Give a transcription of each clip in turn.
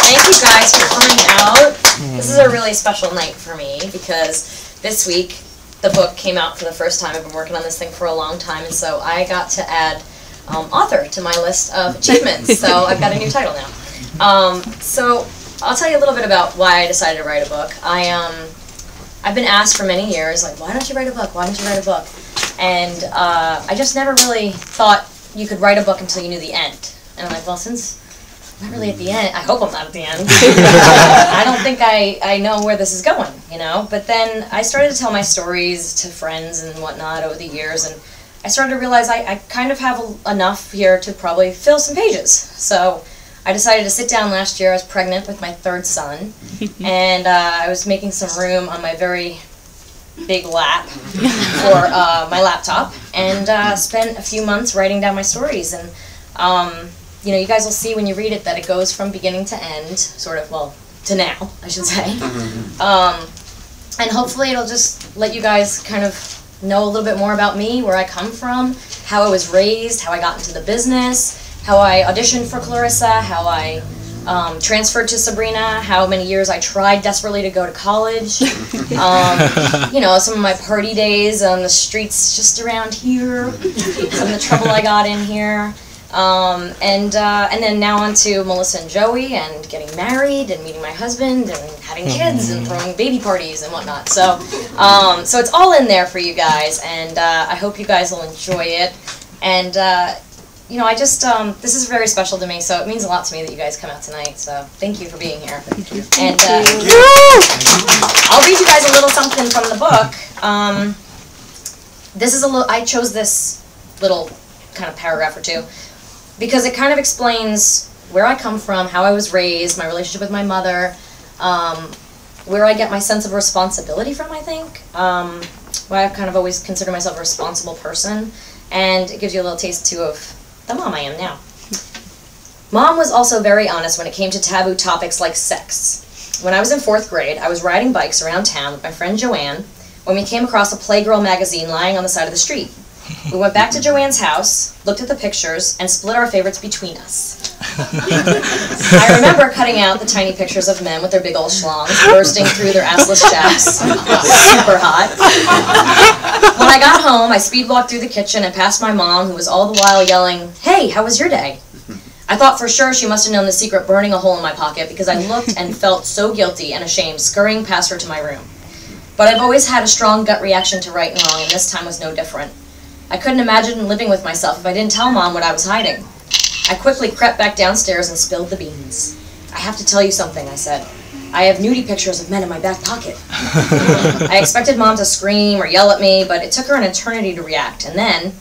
Thank you guys for coming out. This is a really special night for me because this week the book came out for the first time. I've been working on this thing for a long time, and so I got to add author to my list of achievements. So I've got a new title now. So I'll tell you a little bit about why I decided to write a book. I've been asked for many years, like, why don't you write a book? Why don't you write a book? And I just never really thought you could write a book until you knew the end. And I'm like, well, since I'm not really at the end, I hope I'm not at the end. I don't think I know where this is going, you know? But then I started to tell my stories to friends and whatnot over the years, and I started to realize I kind of have enough here to probably fill some pages. So I decided to sit down last year. I was pregnant with my third son, and I was making some room on my very big lap for my laptop, and spent a few months writing down my stories. And you know, you guys will see when you read it that it goes from beginning to end, sort of, well, to now, I should say. And hopefully it'll just let you guys kind of know a little bit more about me, where I come from, how I was raised, how I got into the business, how I auditioned for Clarissa, how I transferred to Sabrina, how many years I tried desperately to go to college, you know, some of my party days on the streets just around here, some of the trouble I got in here, and then now on to Melissa and Joey, and getting married, and meeting my husband, and having kids, and throwing baby parties and whatnot. So, so it's all in there for you guys, and I hope you guys will enjoy it. And you know, I just, this is very special to me, so it means a lot to me that you guys come out tonight, so thank you for being here. Thank you. And I'll read you guys a little something from the book. This is I chose this little kind of paragraph or two, because it kind of explains where I come from, how I was raised, my relationship with my mother, where I get my sense of responsibility from, I think. Why I've kind of always considered myself a responsible person, and it gives you a little taste, too, of the mom I am now. Mom was also very honest when it came to taboo topics like sex. When I was in 4th grade, I was riding bikes around town with my friend Joanne when we came across a Playgirl magazine lying on the side of the street. We went back to Joanne's house, looked at the pictures, and split our favorites between us. I remember cutting out the tiny pictures of men with their big old schlongs bursting through their assless shafts. Super hot. When I got home, I speed walked through the kitchen and passed my mom, who was all the while yelling, "Hey, how was your day?" I thought for sure she must have known the secret burning a hole in my pocket, because I looked and felt so guilty and ashamed, scurrying past her to my room. But I've always had a strong gut reaction to right and wrong, and this time was no different. I couldn't imagine living with myself if I didn't tell Mom what I was hiding. I quickly crept back downstairs and spilled the beans. "I have to tell you something," I said. "I have nudie pictures of men in my back pocket." I expected Mom to scream or yell at me, but it took her an eternity to react. And then,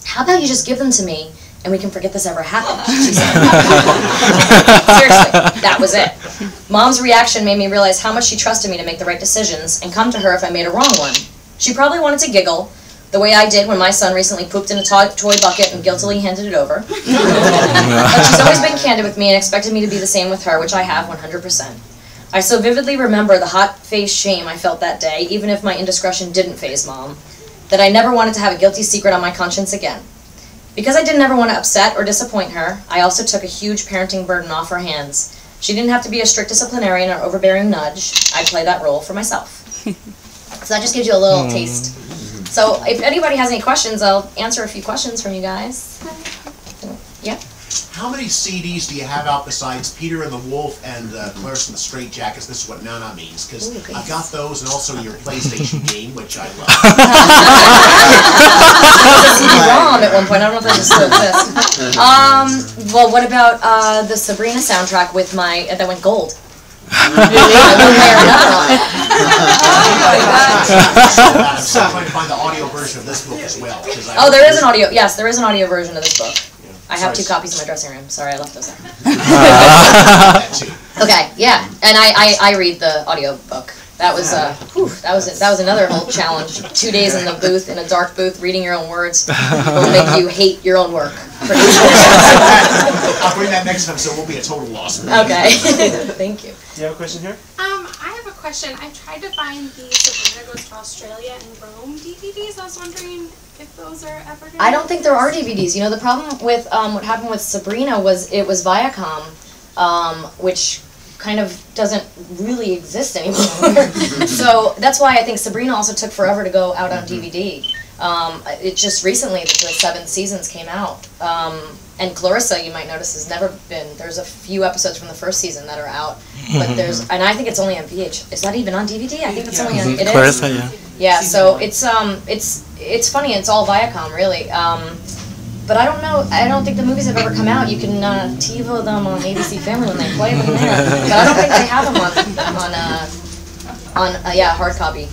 "How about you just give them to me and we can forget this ever happened?" she said. Seriously, that was it. Mom's reaction made me realize how much she trusted me to make the right decisions and come to her if I made a wrong one. She probably wanted to giggle, the way I did when my son recently pooped in a toy bucket and guiltily handed it over. But she's always been candid with me and expected me to be the same with her, which I have 100%. I so vividly remember the hot-faced shame I felt that day, even if my indiscretion didn't faze Mom, that I never wanted to have a guilty secret on my conscience again. Because I didn't ever want to upset or disappoint her, I also took a huge parenting burden off her hands. She didn't have to be a strict disciplinarian or overbearing nudge. I play that role for myself. So that just gives you a little taste. So if anybody has any questions, I'll answer a few questions from you guys. Yeah? How many CDs do you have out besides Peter and the Wolf and Clarissa and the Straight Jackets? This is what Nana means, because I've got those, and also your PlayStation game, which I love. It was a CD-ROM at one point. I don't know if that still exists. Well, what about the Sabrina soundtrack with that went gold? I'm still trying to find the audio version of this book as well. Oh, there is an audio. Yes, there is an audio version of this book. I have 2 copies in my dressing room. Sorry, I left those there. Okay, yeah, and I read the audio book. That was that was another whole challenge. 2 days in the booth, in a dark booth, reading your own words will make you hate your own work. I'll bring that next time, so it won't be a total loss. Okay, thank you. Do you have a question here? I have a question. I've tried to find the Sabrina Goes to Australia and Rome DVDs. I was wondering if those are ever going to I don't think there are DVDs. You know, the problem with what happened with Sabrina was it was Viacom, which kind of doesn't really exist anymore. So that's why I think Sabrina also took forever to go out on DVD. It just recently that the 7 seasons came out. And Clarissa, you might notice, has never been. There's a few episodes from the first season that are out, but and I think it's only on VH. Is that even on DVD? I think it's only on. It is. Clarissa, yeah. Yeah, so it's funny. It's all Viacom, really. But I don't know. I don't think the movies have ever come out. You can TiVo them on ABC Family when they play them there, but I don't think they have them on hard copy.